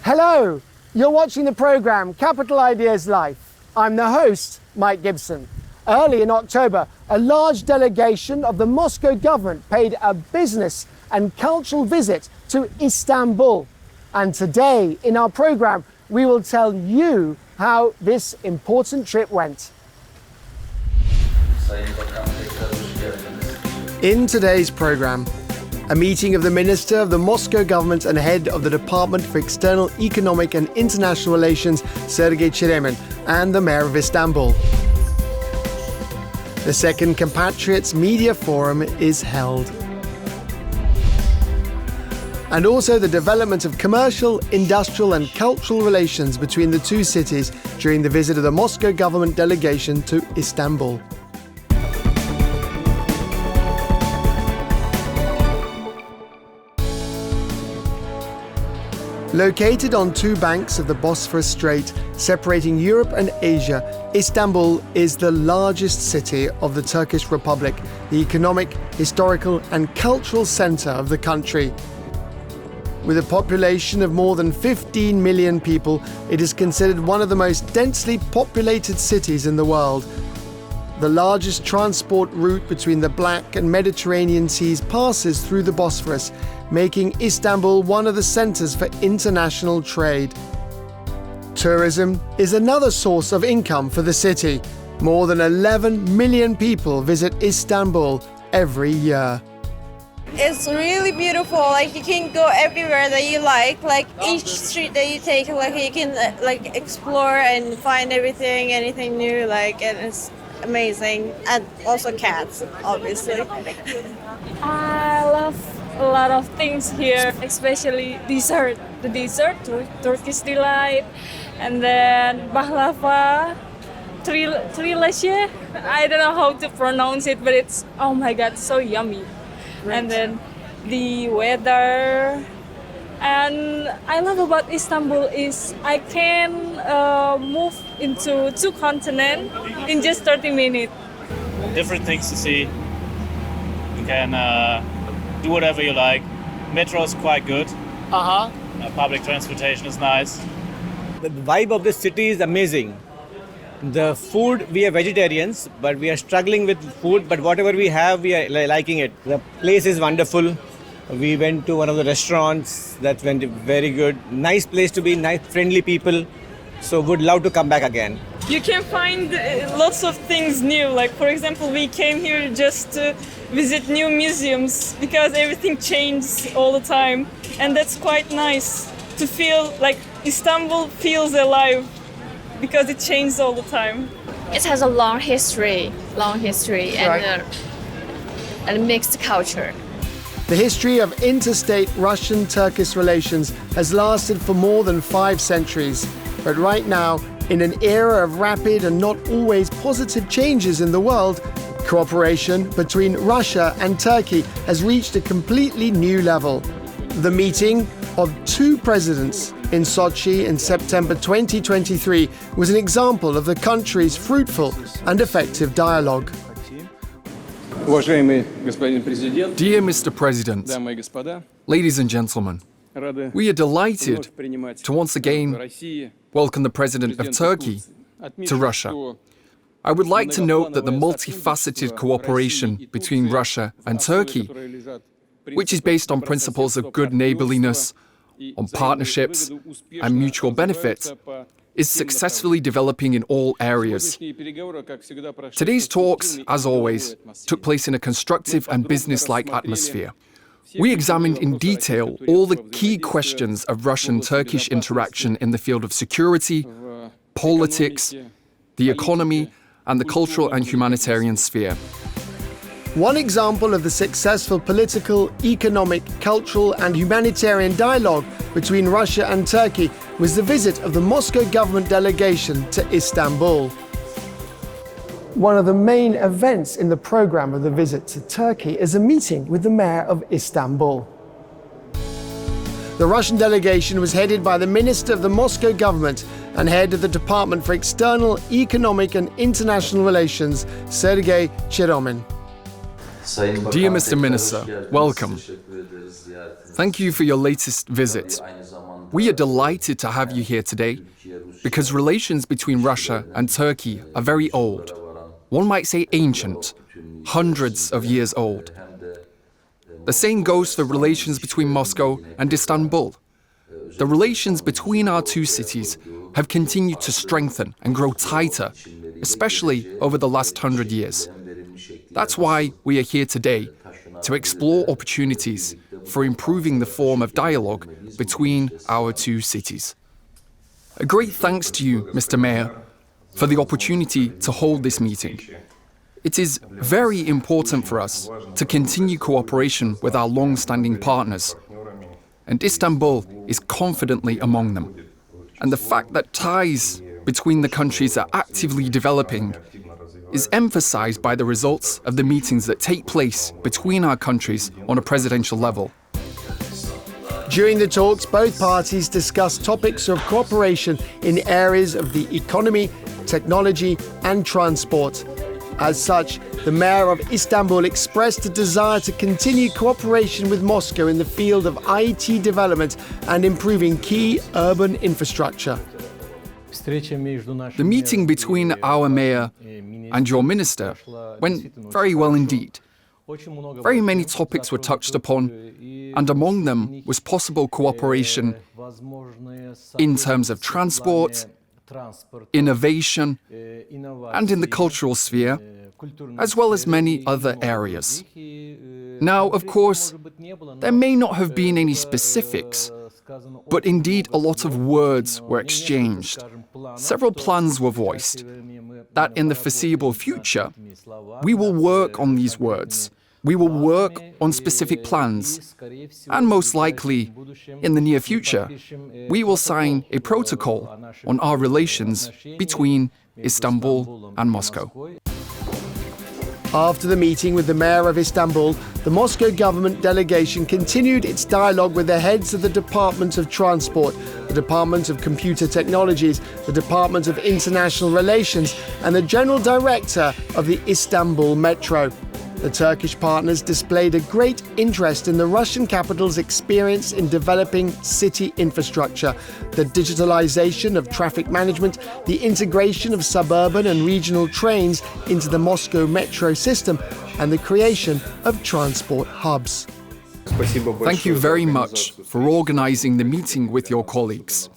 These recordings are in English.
Hello, you're watching the program Capital Ideas Life. I'm the host, Mike Gibson. Early in October, a large delegation of the Moscow government paid a business and cultural visit to Istanbul. And today in our program, we will tell you how this important trip went. In today's program, a meeting of the Minister of the Moscow government and head of the Department for External Economic and International Relations, Sergey Cheremin, and the Mayor of Istanbul. The second Compatriots Media Forum is held. And also the development of commercial, industrial and cultural relations between the two cities during the visit of the Moscow government delegation to Istanbul. Located on two banks of the Bosphorus Strait, separating Europe and Asia, Istanbul is the largest city of the Turkish Republic, the economic, historical and cultural center of the country. With a population of more than 15 million people, it is considered one of the most densely populated cities in the world. The largest transport route between the Black and Mediterranean seas passes through the Bosphorus, making Istanbul one of the centers for international trade. Tourism is another source of income for the city. More than 11 million people visit Istanbul every year. It's really beautiful. Like, you can go everywhere that you like each street that you take, you can explore and find anything new, and it's amazing. And also cats, obviously. I love a lot of things here, especially dessert. The dessert, Turkish delight, and then baklava, trileşe. I don't know how to pronounce it, but it's, oh my god, so yummy. Right. And then the weather. And I love about Istanbul is I can move into two continents in just 30 minutes. Different things to see. You can do whatever you like. Metro is quite good. Public transportation is nice. The vibe of the city is amazing. The food, we are vegetarians, but we are struggling with food, but whatever we have, we are liking it. The place is wonderful. We went to one of the restaurants that went very good. Nice place to be, nice, friendly people. So would love to come back again. You can find lots of things new. Like, for example, we came here just to visit new museums because everything changes all the time. And that's quite nice to feel like Istanbul feels alive because it changes all the time. It has a long history and a mixed culture. The history of interstate Russian-Turkish relations has lasted for more than 5 centuries. But right now, in an era of rapid and not always positive changes in the world, cooperation between Russia and Turkey has reached a completely new level. The meeting of two presidents in Sochi in September 2023 was an example of the country's fruitful and effective dialogue. Dear Mr. President, ladies and gentlemen, we are delighted to once again welcome the President of Turkey to Russia. I would like to note that the multifaceted cooperation between Russia and Turkey, which is based on principles of good neighborliness, on partnerships and mutual benefit, is successfully developing in all areas. Today's talks, as always, took place in a constructive and business-like atmosphere. We examined in detail all the key questions of Russian-Turkish interaction in the field of security, politics, the economy, and the cultural and humanitarian sphere. One example of the successful political, economic, cultural and humanitarian dialogue between Russia and Turkey was the visit of the Moscow government delegation to Istanbul. One of the main events in the program of the visit to Turkey is a meeting with the mayor of Istanbul. The Russian delegation was headed by the Minister of the Moscow government and head of the Department for External Economic and International Relations, Sergey Cheremin. Dear Mr. Minister, welcome. Thank you for your latest visit. We are delighted to have you here today because relations between Russia and Turkey are very old. One might say ancient, hundreds of years old. The same goes for relations between Moscow and Istanbul. The relations between our two cities have continued to strengthen and grow tighter, especially over the last 100 years. That's why we are here today, to explore opportunities for improving the form of dialogue between our two cities. A great thanks to you, Mr. Mayor, for the opportunity to hold this meeting. It is very important for us to continue cooperation with our long-standing partners, and Istanbul is confidently among them. And the fact that ties between the countries are actively developing is emphasized by the results of the meetings that take place between our countries on a presidential level. During the talks, both parties discussed topics of cooperation in areas of the economy, technology and transport. As such, the mayor of Istanbul expressed a desire to continue cooperation with Moscow in the field of IT development and improving key urban infrastructure. The meeting between our mayor and your minister went very well indeed. Very many topics were touched upon, and among them was possible cooperation in terms of transport, innovation, and in the cultural sphere, as well as many other areas. Now, of course, there may not have been any specifics, but indeed a lot of words were exchanged. Several plans were voiced that in the foreseeable future, we will work on these words. We will work on specific plans, and most likely, in the near future, we will sign a protocol on our relations between Istanbul and Moscow. After the meeting with the mayor of Istanbul, the Moscow government delegation continued its dialogue with the heads of the Department of Transport, the Department of Computer Technologies, the Department of International Relations, and the General Director of the Istanbul Metro. The Turkish partners displayed a great interest in the Russian capital's experience in developing city infrastructure, the digitalization of traffic management, the integration of suburban and regional trains into the Moscow metro system, and the creation of transport hubs. Thank you very much for organizing the meeting with your colleagues.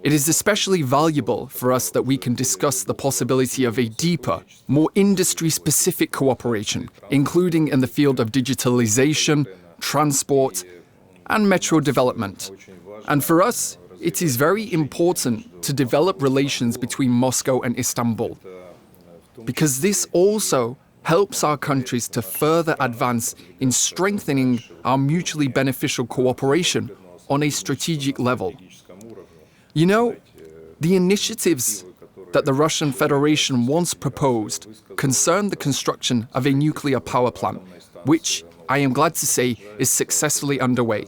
It is especially valuable for us that we can discuss the possibility of a deeper, more industry-specific cooperation, including in the field of digitalization, transport, and metro development. And for us, it is very important to develop relations between Moscow and Istanbul, because this also helps our countries to further advance in strengthening our mutually beneficial cooperation on a strategic level. You know, the initiatives that the Russian Federation once proposed concerned the construction of a nuclear power plant, which I am glad to say is successfully underway.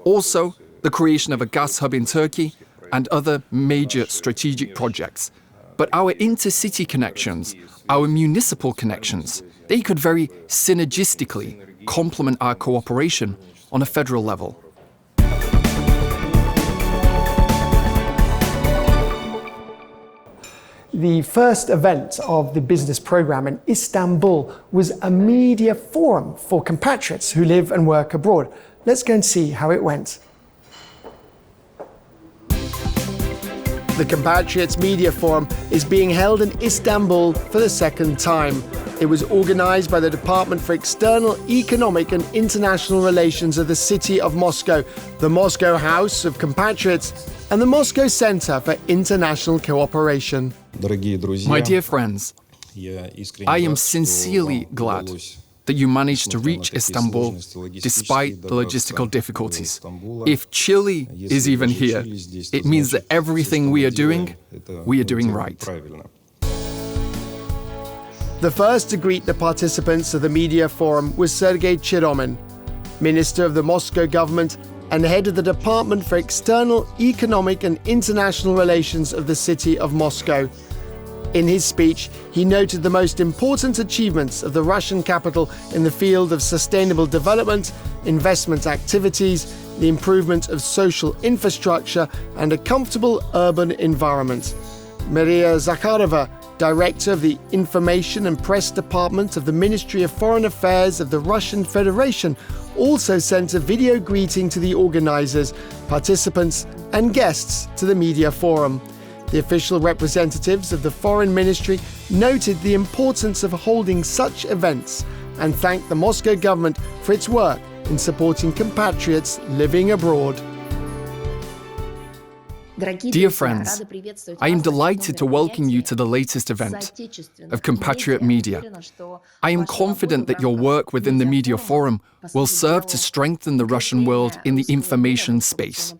Also, the creation of a gas hub in Turkey and other major strategic projects. But our intercity connections, our municipal connections, they could very synergistically complement our cooperation on a federal level. The first event of the business program in Istanbul was a media forum for compatriots who live and work abroad. Let's go and see how it went. The Compatriots Media Forum is being held in Istanbul for the second time. It was organized by the Department for External Economic and International Relations of the City of Moscow, the Moscow House of Compatriots, and the Moscow Center for International Cooperation. My dear friends, I am sincerely glad that you managed to reach Istanbul despite the logistical difficulties. If Chile is even here, it means that everything we are doing right. The first to greet the participants of the media forum was Sergey Cheremin, Minister of the Moscow government and head of the Department for External Economic and International Relations of the City of Moscow. In his speech, he noted the most important achievements of the Russian capital in the field of sustainable development, investment activities, the improvement of social infrastructure, and a comfortable urban environment. Maria Zakharova, Director of the Information and Press Department of the Ministry of Foreign Affairs of the Russian Federation, also sent a video greeting to the organizers, participants, and guests to the media forum. The official representatives of the Foreign Ministry noted the importance of holding such events and thanked the Moscow government for its work in supporting compatriots living abroad. Dear friends, I am delighted to welcome you to the latest event of Compatriot Media. I am confident that your work within the Media Forum will serve to strengthen the Russian world in the information space.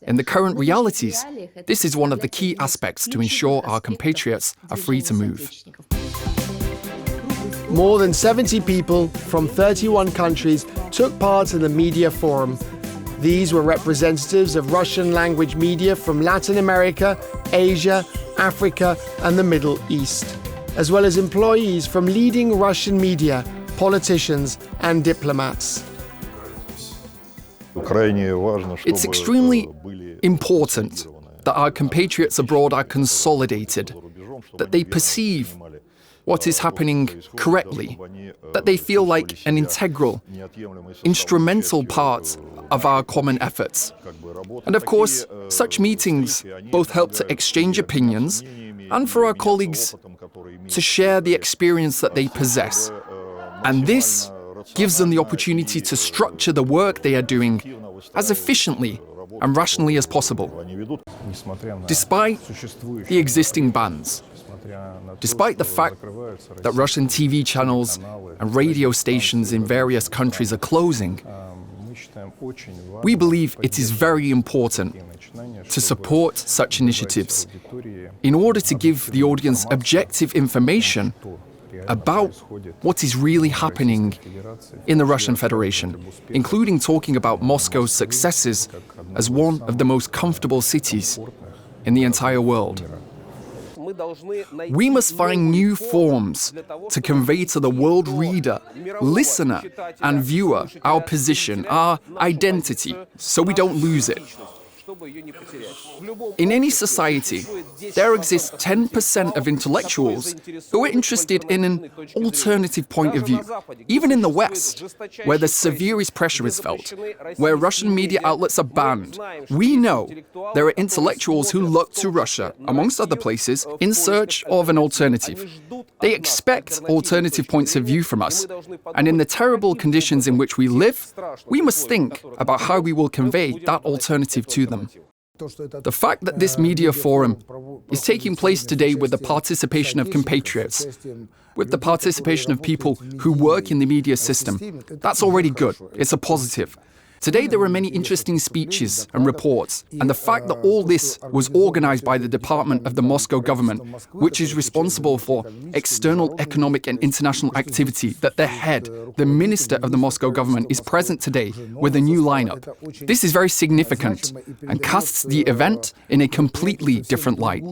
In the current realities, this is one of the key aspects to ensure our compatriots are free to move. More than 70 people from 31 countries took part in the Media Forum. These were representatives of Russian-language media from Latin America, Asia, Africa, and the Middle East, as well as employees from leading Russian media, politicians, and diplomats. It's extremely important that our compatriots abroad are consolidated, that they perceive what is happening correctly, that they feel like an integral, instrumental part of our common efforts. And of course, such meetings both help to exchange opinions and for our colleagues to share the experience that they possess. And this gives them the opportunity to structure the work they are doing as efficiently and rationally as possible. Despite the existing bans, despite the fact that Russian TV channels and radio stations in various countries are closing, we believe it is very important to support such initiatives in order to give the audience objective information about what is really happening in the Russian Federation, including talking about Moscow's successes as one of the most comfortable cities in the entire world. We must find new forms to convey to the world reader, listener, and viewer our position, our identity, so we don't lose it. In any society, there exists 10% of intellectuals who are interested in an alternative point of view. Even in the West, where the severest pressure is felt, where Russian media outlets are banned, we know there are intellectuals who look to Russia, amongst other places, in search of an alternative. They expect alternative points of view from us, and in the terrible conditions in which we live, we must think about how we will convey that alternative to them. The fact that this media forum is taking place today with the participation of compatriots, with the participation of people who work in the media system, that's already good. It's a positive. Today there are many interesting speeches and reports, and the fact that all this was organized by the Department of the Moscow government, which is responsible for external economic and international activity, that the head, the minister of the Moscow government, is present today with a new lineup. This is very significant and casts the event in a completely different light.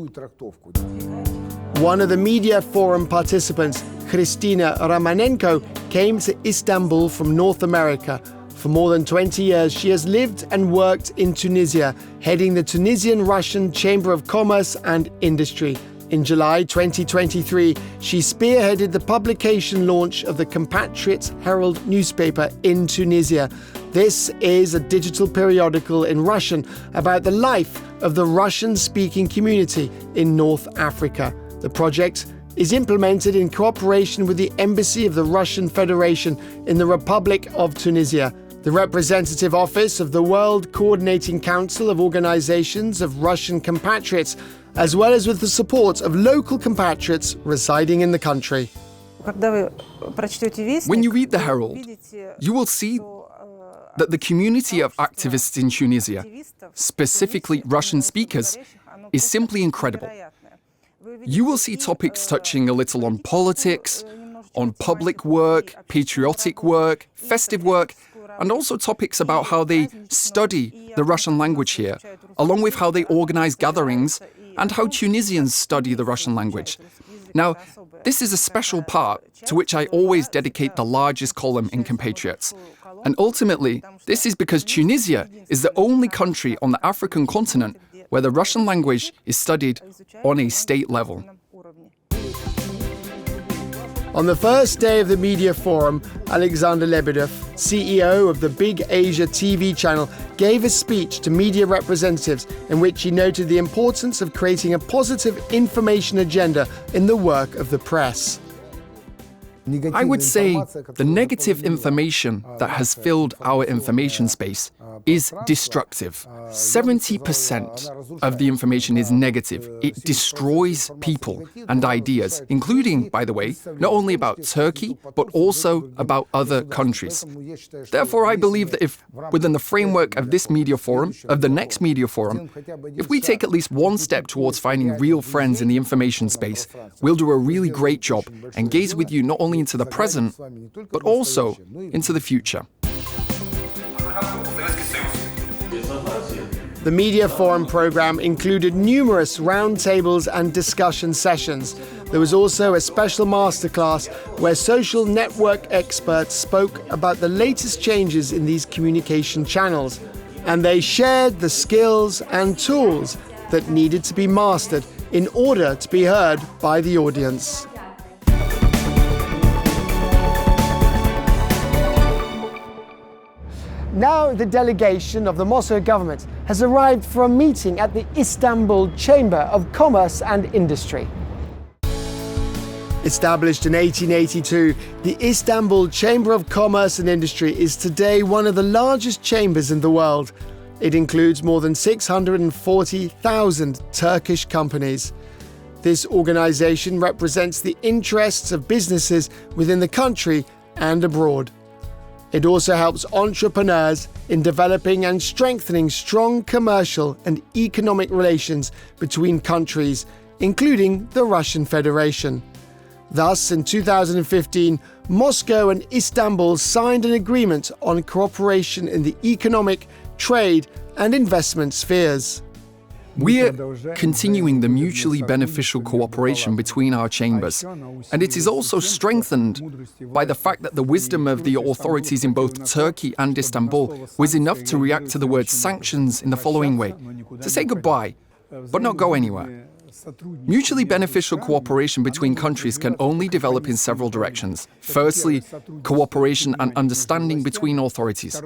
One of the media forum participants, Kristina Romanenko, came to Istanbul from North America. For more than 20 years, she has lived and worked in Tunisia, heading the Tunisian-Russian Chamber of Commerce and Industry. In July 2023, she spearheaded the publication launch of the Compatriots Herald newspaper in Tunisia. This is a digital periodical in Russian about the life of the Russian-speaking community in North Africa. The project is implemented in cooperation with the Embassy of the Russian Federation in the Republic of Tunisia, the representative office of the World Coordinating Council of Organizations of Russian Compatriots, as well as with the support of local compatriots residing in the country. When you read the Herald, you will see that the community of activists in Tunisia, specifically Russian speakers, is simply incredible. You will see topics touching a little on politics, on public work, patriotic work, festive work, and also topics about how they study the Russian language here, along with how they organize gatherings and how Tunisians study the Russian language. Now, this is a special part to which I always dedicate the largest column in Compatriots. And ultimately, this is because Tunisia is the only country on the African continent where the Russian language is studied on a state level. On the first day of the media forum, Alexander Lebedev, CEO of the Big Asia TV channel, gave a speech to media representatives in which he noted the importance of creating a positive information agenda in the work of the press. I would say the negative information that has filled our information space is destructive. 70% of the information is negative. It destroys people and ideas, including, by the way, not only about Turkey, but also about other countries. Therefore, I believe that if, within the framework of this media forum, of the next media forum, if we take at least one step towards finding real friends in the information space, we'll do a really great job and gaze with you not only into the present, but also into the future. The Media Forum program included numerous roundtables and discussion sessions. There was also a special masterclass where social network experts spoke about the latest changes in these communication channels, and they shared the skills and tools that needed to be mastered in order to be heard by the audience. Now the delegation of the Moscow government has arrived for a meeting at the Istanbul Chamber of Commerce and Industry. Established in 1882, the Istanbul Chamber of Commerce and Industry is today one of the largest chambers in the world. It includes more than 640,000 Turkish companies. This organization represents the interests of businesses within the country and abroad. It also helps entrepreneurs in developing and strengthening strong commercial and economic relations between countries, including the Russian Federation. Thus, in 2015, Moscow and Istanbul signed an agreement on cooperation in the economic, trade, and investment spheres. We're continuing the mutually beneficial cooperation between our chambers, and it is also strengthened by the fact that the wisdom of the authorities in both Turkey and Istanbul was enough to react to the word sanctions in the following way: to say goodbye, but not go anywhere. Mutually beneficial cooperation between countries can only develop in several directions. Firstly, cooperation and understanding between authorities.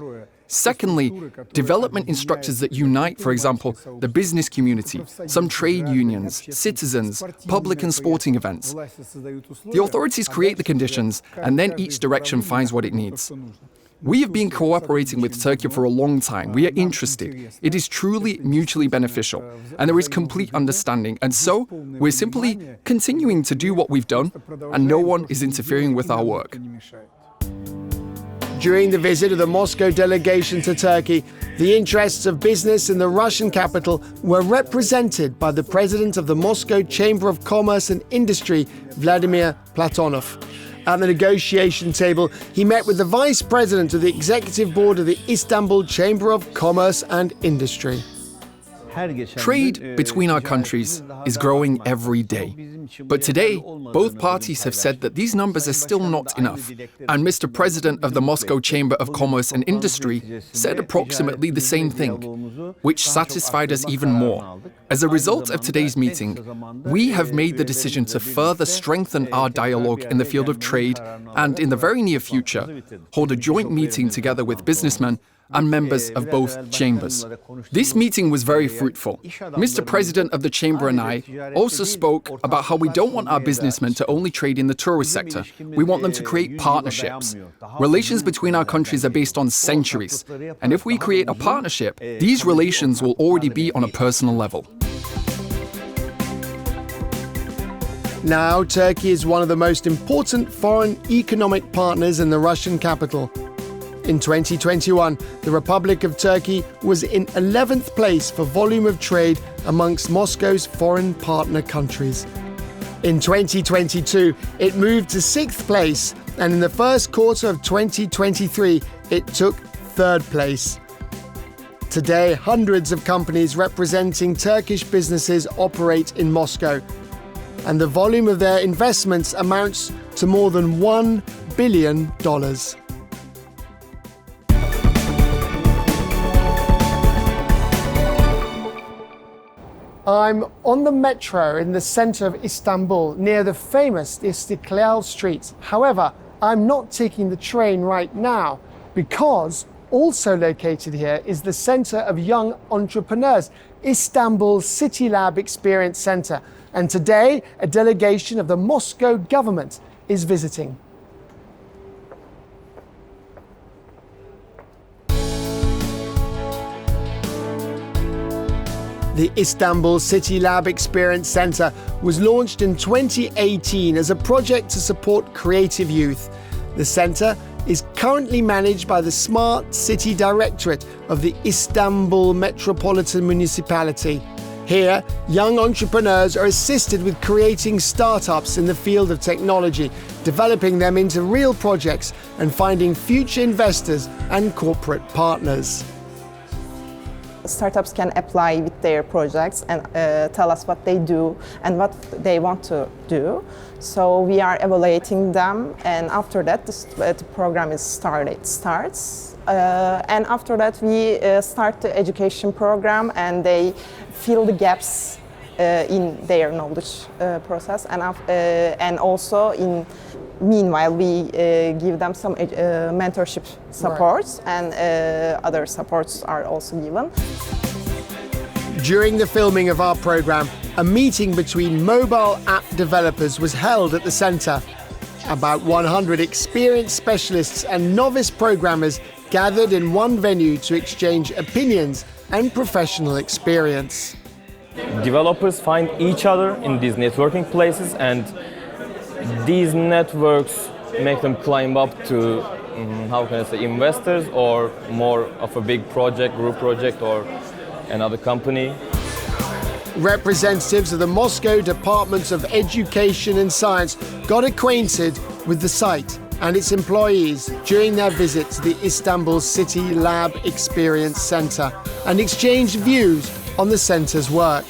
Secondly, development in structures that unite, for example, the business community, some trade unions, citizens, public and sporting events. The authorities create the conditions, and then each direction finds what it needs. We have been cooperating with Turkey for a long time. We are interested. It is truly mutually beneficial, and there is complete understanding. And so, we're simply continuing to do what we've done, and no one is interfering with our work. During the visit of the Moscow delegation to Turkey, the interests of business in the Russian capital were represented by the president of the Moscow Chamber of Commerce and Industry, Vladimir Platonov. At the negotiation table, he met with the vice president of the executive board of the Istanbul Chamber of Commerce and Industry. Trade between our countries is growing every day. But today, both parties have said that these numbers are still not enough. And Mr. President of the Moscow Chamber of Commerce and Industry said approximately the same thing, which satisfied us even more. As a result of today's meeting, we have made the decision to further strengthen our dialogue in the field of trade and, in the very near future, hold a joint meeting together with businessmen and members of both chambers. This meeting was very fruitful. Mr. President of the Chamber and I also spoke about how we don't want our businessmen to only trade in the tourist sector. We want them to create partnerships. Relations between our countries are based on centuries, and if we create a partnership, these relations will already be on a personal level. Now, Turkey is one of the most important foreign economic partners in the Russian capital. In 2021, the Republic of Turkey was in 11th place for volume of trade amongst Moscow's foreign partner countries. In 2022, it moved to 6th place, and in the first quarter of 2023, it took 3rd place. Today, hundreds of companies representing Turkish businesses operate in Moscow, and the volume of their investments amounts to more than $1 billion. I'm on the metro in the center of Istanbul, near the famous Istiklal Street. However, I'm not taking the train right now because also located here is the center of young entrepreneurs, Istanbul City Lab Experience Center. And today, a delegation of the Moscow government is visiting. The Istanbul City Lab Experience Center was launched in 2018 as a project to support creative youth. The center is currently managed by the Smart City Directorate of the Istanbul Metropolitan Municipality. Here, young entrepreneurs are assisted with creating startups in the field of technology, developing them into real projects, and finding future investors and corporate partners. Startups can apply with their projects and tell us what they do and what they want to do. So we are evaluating them, and after that the program starts. And after that we start the education program, and they fill the gaps in their knowledge process, and also meanwhile, we give them some mentorship supports, and other supports are also given. During the filming of our program, a meeting between mobile app developers was held at the center. About 100 experienced specialists and novice programmers gathered in one venue to exchange opinions and professional experience. Developers find each other in these networking places, and these networks make them climb up to, investors, or more of a big project, group project, or another company. Representatives of the Moscow Departments of Education and Science got acquainted with the site and its employees during their visit to the Istanbul City Lab Experience Center and exchanged views on the center's work.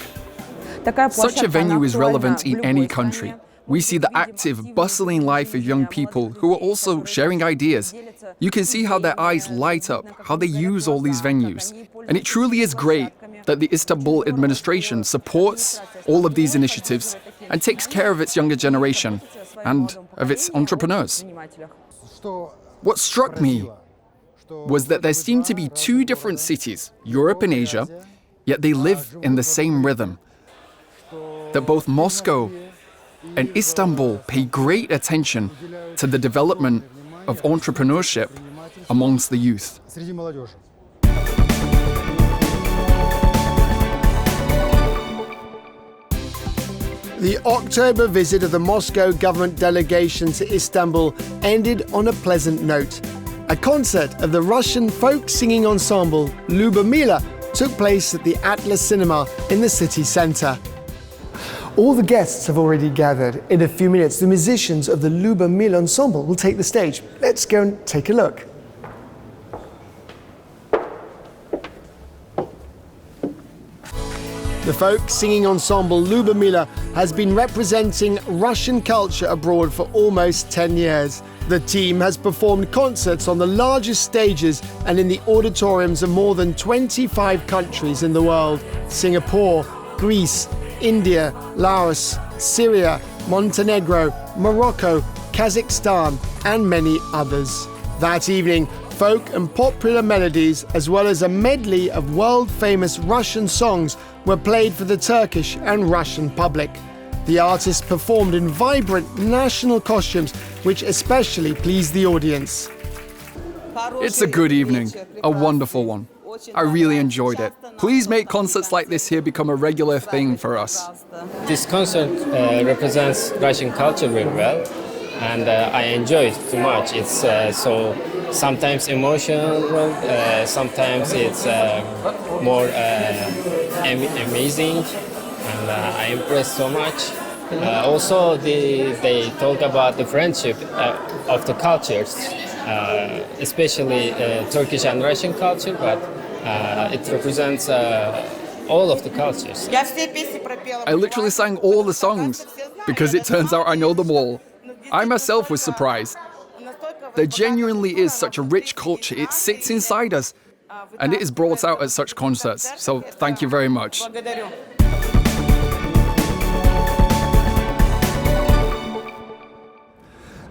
Such a venue is relevant in any country. We see the active, bustling life of young people who are also sharing ideas. You can see how their eyes light up, how they use all these venues. And it truly is great that the Istanbul administration supports all of these initiatives and takes care of its younger generation and of its entrepreneurs. What struck me was that there seemed to be two different cities, Europe and Asia, yet they live in the same rhythm. That both Moscow and Istanbul pay great attention to the development of entrepreneurship amongst the youth. The October visit of the Moscow government delegation to Istanbul ended on a pleasant note. A concert of the Russian folk singing ensemble Lyubomila took place at the Atlas Cinema in the city centre. All the guests have already gathered. In a few minutes, the musicians of the Lyubomila ensemble will take the stage. Let's go and take a look. The folk singing ensemble Lyubomila has been representing Russian culture abroad for almost 10 years. The team has performed concerts on the largest stages and in the auditoriums of more than 25 countries in the world: Singapore, Greece, India, Laos, Syria, Montenegro, Morocco, Kazakhstan, and many others. That evening, folk and popular melodies, as well as a medley of world-famous Russian songs, were played for the Turkish and Russian public. The artists performed in vibrant national costumes, which especially pleased the audience. It's a good evening, a wonderful one. I really enjoyed it. Please make concerts like this here become a regular thing for us. This concert represents Russian culture very well, and I enjoy it too much. It's so sometimes emotional, sometimes it's more amazing, and I impressed so much. Also, they talk about the friendship of the cultures, especially Turkish and Russian culture, but it represents all of the cultures. I literally sang all the songs because it turns out I know them all. I myself was surprised. There genuinely is such a rich culture. It sits inside us, and it is brought out at such concerts. So thank you very much.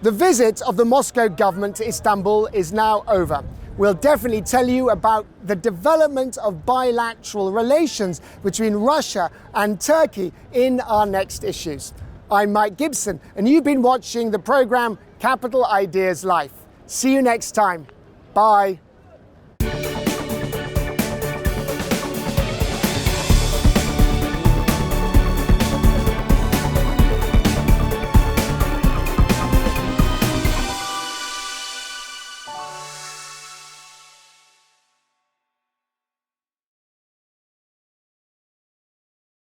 The visit of the Moscow government to Istanbul is now over. We'll definitely tell you about the development of bilateral relations between Russia and Turkey in our next issues. I'm Mike Gibson, and you've been watching the program Capital Ideas Life. See you next time. Bye.